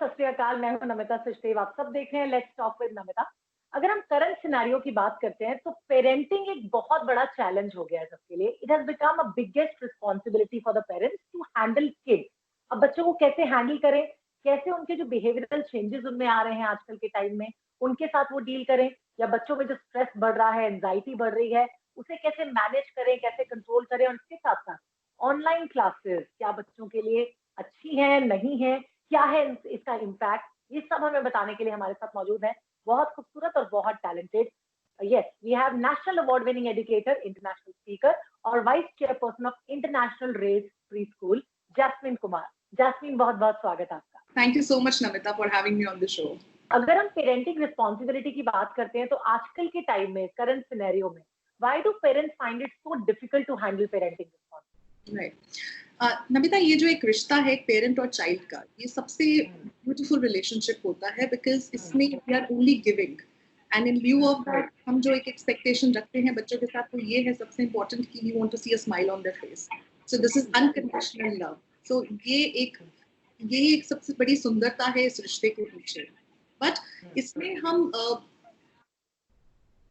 सत श्री अकाल, मैं हूँ नमिता सचदेव, आप सब देख रहे हैं लेट्स टॉक विद नमिता। अगर हम करंट सिनेरियो की बात करते हैं तो पेरेंटिंग एक बहुत बड़ा चैलेंज हो गया है सबके लिए। It has become a biggest responsibility for the parents to handle kids. अब बच्चों को कैसे हैंडल करें, कैसे उनके जो बिहेवियरल चेंजेस उनमें आ रहे हैं आजकल के टाइम में, उनके साथ वो डील करें, या बच्चों में जो स्ट्रेस बढ़ रहा है, एंजाइटी बढ़ रही है, उसे कैसे मैनेज करें, कैसे कंट्रोल करें। और इसके साथ साथ ऑनलाइन क्लासेस क्या बच्चों के लिए अच्छी है, नहीं है, क्या है इसका इम्पैक्ट, ये सब हमें बताने के लिए हमारे साथ मौजूद है बहुत खूबसूरत और बहुत talented, yes we have national award winning educator, international speaker और vice chairperson of international raise pre school, Jasmine Kumar. Jasmine, बहुत बहुत स्वागत है आपका। Thank you so much Namita for having me on the show. अगर हम पेरेंटिंग रिस्पॉन्सिबिलिटी की बात करते हैं तो आजकल के टाइम में, करंट सिनेरियो में, why do parents find it so difficult to handle parenting responsibility? Right Namita, ये जो एक रिश्ता है एक पेरेंट और चाइल्ड का, ये सबसे ब्यूटीफुल रिलेशनशिप होता है बिकॉज इसमें we are only giving and in view of that हम जो एक एक्सपेक्टेशन रखते हैं बच्चों के साथ, तो ये है सबसे इम्पोर्टेंट कि we want to see a smile on their face. So this is unconditional love. So ये एक सबसे बड़ी सुंदरता है इस रिश्ते के पीछे। बट इसमें हम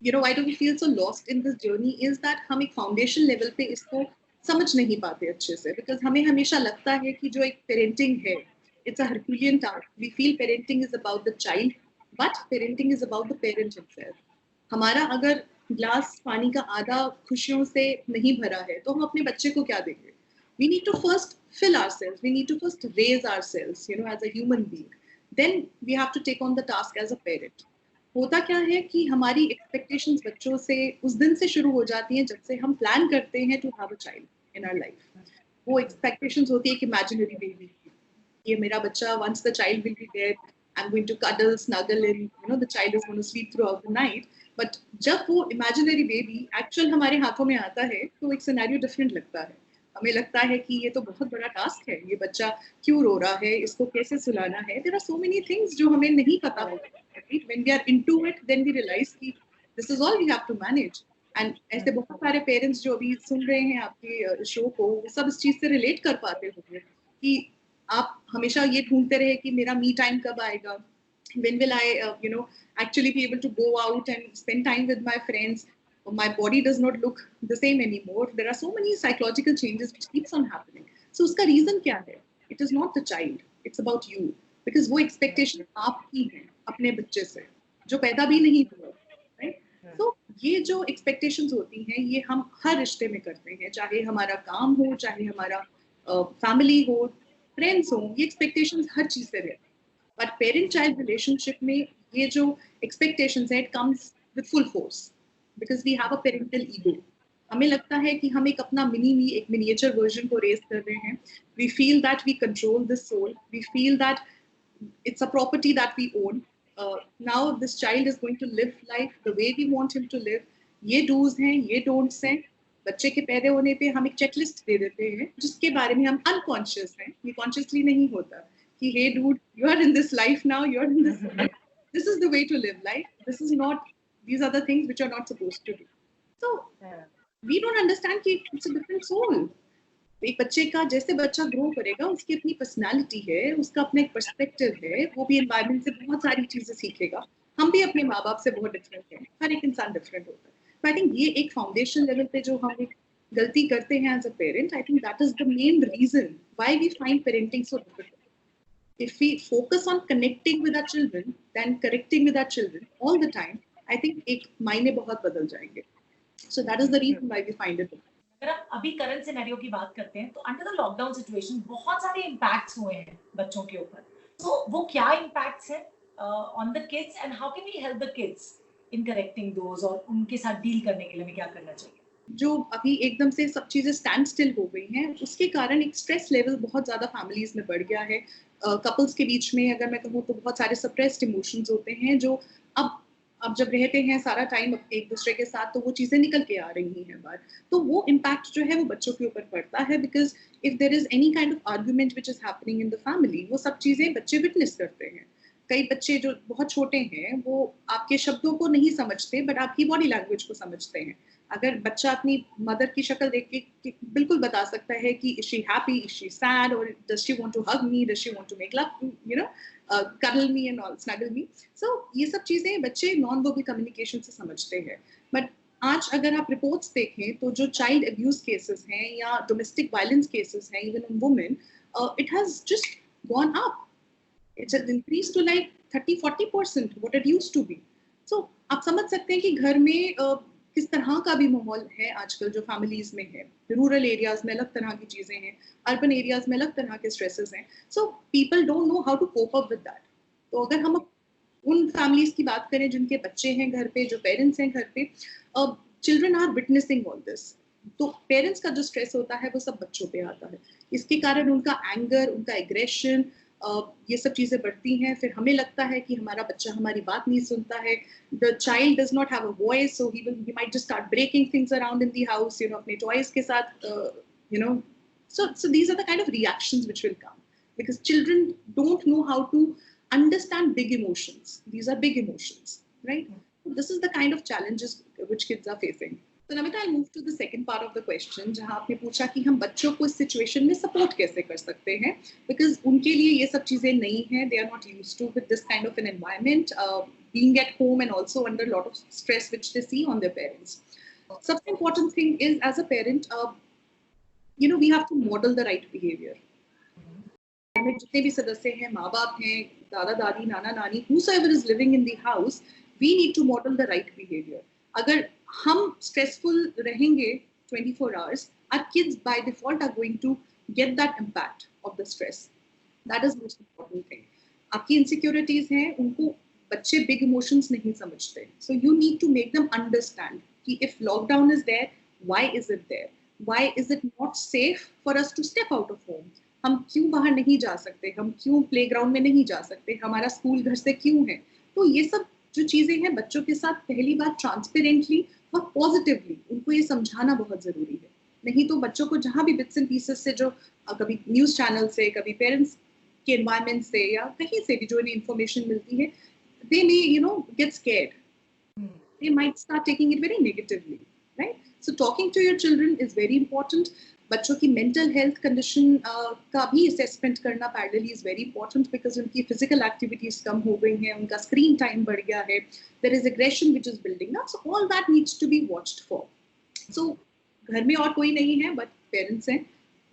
why do we feel so lost in this journey is that हम एक फाउंडेशन लेवल पे इसको समझ नहीं पाते अच्छे से, बिकॉज हमें हमेशा लगता है कि जो एक पेरेंटिंग है it's a herculean task. We feel parenting is about the child but parenting is about the parent himself. हमारा अगर ग्लास पानी का आधा खुशियों से नहीं भरा है तो हम अपने बच्चे को क्या देंगे? We need to first fill ourselves, we need to first raise ourselves, as a human being. Then we have to take on the task as a parent. होता क्या है कि हमारी एक्सपेक्टेशंस बच्चों से उस दिन से शुरू हो जाती हैं जब से हम प्लान करते हैं to have a child in our life. वो एक्सपेक्टेशंस होती है कि इमेजिनरी बेबी, ये मेरा बच्चा, once the child will be there, I'm going to cuddle, snuggle in, the child is going to sleep throughout the night. But जब वो imaginary baby actual हमारे हाथों में आता है तो एक सिनेरियो डिफरेंट लगता है। हमें लगता है कि ये तो बहुत बड़ा टास्क है, ये बच्चा क्यों रो रहा है, इसको कैसे सुलाना है। There are so many things जो हमें नहीं पता होता। When we are into it, then we realize कि this is all we have to manage. And ऐसे बहुत सारे पेरेंट्स जो अभी सुन रहे हैं आपके शो को, वो सब इस चीज से रिलेट कर पाते होंगे कि आप हमेशा ये ढूंढते रहे कि मेरा मी टाइम कब आएगा, when will I actually be able to go out and spend time with my friends. My body does not look the same anymore. There are so many psychological changes which keeps on happening. So उसका reason क्या है? It is not the child, it's about you. Because वो expectation आपकी है अपने बच्चे से जो पैदा भी नहीं हुआ, राइट? तो ये जो एक्सपेक्टेशंस होती हैं ये हम हर रिश्ते में करते हैं, चाहे हमारा काम हो, चाहे हमारा फैमिली हो, फ्रेंड्स हो, ये एक्सपेक्टेशंस हर चीज से रहती है। बट पेरेंट चाइल्ड रिलेशनशिप में ये जो एक्सपेक्टेशंस है, it comes with full force because we have a parental ego. हमें लगता है कि हम एक अपना एक मिनिएचर वर्जन को रेज कर रहे हैं। We feel that we control this soul, we feel that it's a property that we own. Now this child is going to live life the way we want him to live. ये do's हैं, ये don'ts हैं। बच्चे के पैदा होने पे हम एक चेकलिस्ट दे देते हैं जिसके बारे में हम अनकॉन्शियस हैं, ये कॉन्शियसली नहीं होता कि hey dude, you are in this life now, you are in this life. This is the way to live life. This is not, these are the things which are not supposed to do. So we don't understand कि it's a different soul. एक बच्चे का, जैसे बच्चा grow करेगा उसकी अपनी personality है, उसका अपना एक पर्सपेक्टिव है, वो भी एनवायरनमेंट से बहुत सारी चीजें सीखेगा। हम भी अपने माँ बाप से बहुत डिफरेंट हैं, हर एक इंसान डिफरेंट होता है। तो आई थिंक ये एक फाउंडेशन लेवल पे जो हम एक गलती करते हैं as a parent, I think that is the main reason why we find parenting so difficult. If we focus on connecting with our children than correcting with our children all the time, I think एक मायने बहुत बदल जाएंगे। So that is the reason why we find it. अगर आप अभी current scenario की बात करते हैं तो अंडर द लॉकडाउन सिचुएशन बहुत सारे इम्पैक्ट्स हुए हैं बच्चों के ऊपर। तो वो क्या इम्पैक्ट्स हैं on the kids and how can we help the kids in correcting those, और उनके साथ डील करने के लिए हमें क्या करना चाहिए? जो अभी एकदम से सब चीजें स्टैंड स्टिल हो गई हैं, उसके कारण एक स्ट्रेस लेवल बहुत ज्यादा फैमिलीज में बढ़ गया है। कपल्स के बीच में अगर मैं कहूँ तो बहुत सारे सप्रेस्ड इमोशंस होते हैं जो अब जब रहते हैं सारा टाइम एक दूसरे के साथ, तो वो चीजें निकल के आ रही हैं बाहर। तो वो इम्पैक्ट जो है वो बच्चों के ऊपर पड़ता है because if there is any kind of argument which is happening in the family, वो सब चीजें बच्चे विटनेस करते हैं। कई बच्चे जो बहुत छोटे हैं वो आपके शब्दों को नहीं समझते बट आपकी बॉडी लैंग्वेज को समझते हैं। अगर बच्चा अपनी मदर की शक्ल देख के बिल्कुल बता सकता है कि is she happy, is she sad, और does she want to hug me, does she want to make love, you know, cuddle me and all, snuggle me. So ये सब चीजें बच्चे नॉन वर्बल कम्युनिकेशन से समझते हैं. बट आज अगर आप रिपोर्ट्स देखें तो जो चाइल्ड अब्यूज केसेस हैं या डोमेस्टिक वायलेंस केसेस हैं even in women, it has just gone up. It's increased to like 30-40% what it used to be. So आप समझ सकते हैं कि घर में किस तरह का भी माहौल है आजकल जो फैमिलीज में है. रूरल एरियाज में अलग तरह की चीजें हैं, अर्बन एरियाज में अलग तरह के स्ट्रेसेस हैं. So people don't know how to cope up with that. तो अगर हम उन फैमिलीज की बात करें जिनके बच्चे हैं घर पे, जो पेरेंट्स हैं घर पे, children are witnessing all this. तो पेरेंट्स का जो स्ट्रेस होता है वो सब बच्चों पे आता है. इसके कारण उनका एंगर, उनका एग्रेशन, ये सब चीजें बढ़ती हैं. फिर हमें लगता है कि हमारा बच्चा हमारी बात नहीं सुनता है. The child does not have a voice, so he might just start breaking things around in the house, you know, अपने टॉयज के साथ, you know. So these are the kind of reactions which will come because children don't know how to understand big emotions. These are big emotions, right? So this is the kind of challenges which kids are facing. So Namita, I'll move to the second part of the question, जहाँ आपने पूछा कि हम बच्चों को इस situation में support कैसे कर सकते हैं, because उनके लिए ये सब चीजें नई हैं. They are not used to with this kind of an environment, being at home and also under a lot of stress which they see on their parents. Such an important thing is as a parent, you know, we have to model the right behavior. में जितने भी सदस्य हैं, माँ बाप हैं, दादा दादी, नाना नानी, whosoever is living in the house, we need to model the right behavior. अगर हम stressful रहेंगे 24 hours, our kids by default are going to get that impact of the stress. That is most important thing. आपकी insecurities हैं, उनको बच्चे big emotions नहीं समझते. So you need to make them understand कि if lockdown is there, why is it there? Why is it not safe for us to step out of home? हम क्यों बाहर नहीं जा सकते, हम क्यों प्लेग्राउंड में नहीं जा सकते, हमारा स्कूल घर से क्यों है. तो ये सब जो चीजें हैं बच्चों के साथ पहली बार ट्रांसपेरेंटली और पॉजिटिवली उनको ये समझाना बहुत जरूरी है. नहीं तो बच्चों को जहाँ भी बिट्स एंड पीसेस से, जो कभी न्यूज चैनल से, कभी पेरेंट्स के एनवायरमेंट से या कहीं से भी जो इन्हें इन्फॉर्मेशन मिलती है, they may, you know, get scared. They might start taking it very negatively, right? So talking to your children is very important. बच्चों की मेंटल हेल्थ कंडीशन का भी असेसमेंट करना parallelly is very important, because उनकी physical activities कम हो गई हैं, उनका स्क्रीन टाइम बढ़ गया है, there is aggression which is building up. So all that needs to be watched for. So घर में और कोई नहीं है बट पेरेंट्स हैं,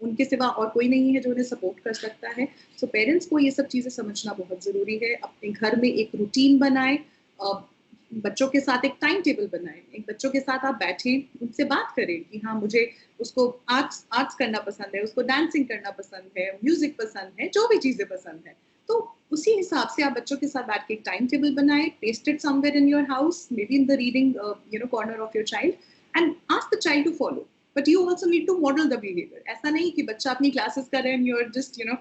उनके सिवा और कोई नहीं है जो उन्हें सपोर्ट कर सकता है. सो पेरेंट्स को ये सब चीज़ें समझना बहुत ज़रूरी है. अपने घर में एक रूटीन बनाए, बच्चों के साथ एक टाइम टेबल बनाएं, एक बच्चों के साथ आप बैठें, उनसे बात करें कि हाँ मुझे उसको आर्ट्स करना पसंद है, उसको डांसिंग करना पसंद है, म्यूजिक पसंद है, जो भी चीज़ें पसंद है. तो उसी हिसाब से आप बच्चों के साथ बैठ के एक टाइम टेबल बनाएं, paste it somewhere in your house, maybe in the reading corner of your child, and ask the child to follow. But you also need to model the behavior. ऐसा नहीं कि बच्चा अपनी classes कर रहे हैं and you're just, you know,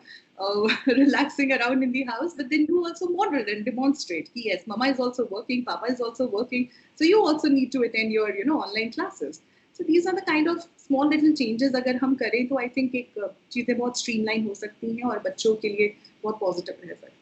relaxing around in the house, but then you also model and demonstrate. Yes, mama is also working, papa is also working, so you also need to attend your, you know, online classes. So these are the kind of small little changes अगर हम करें तो I think एक चीज़ें बहुत streamline हो सकती हैं और बच्चों के लिए बहुत positive रह सकती हैं.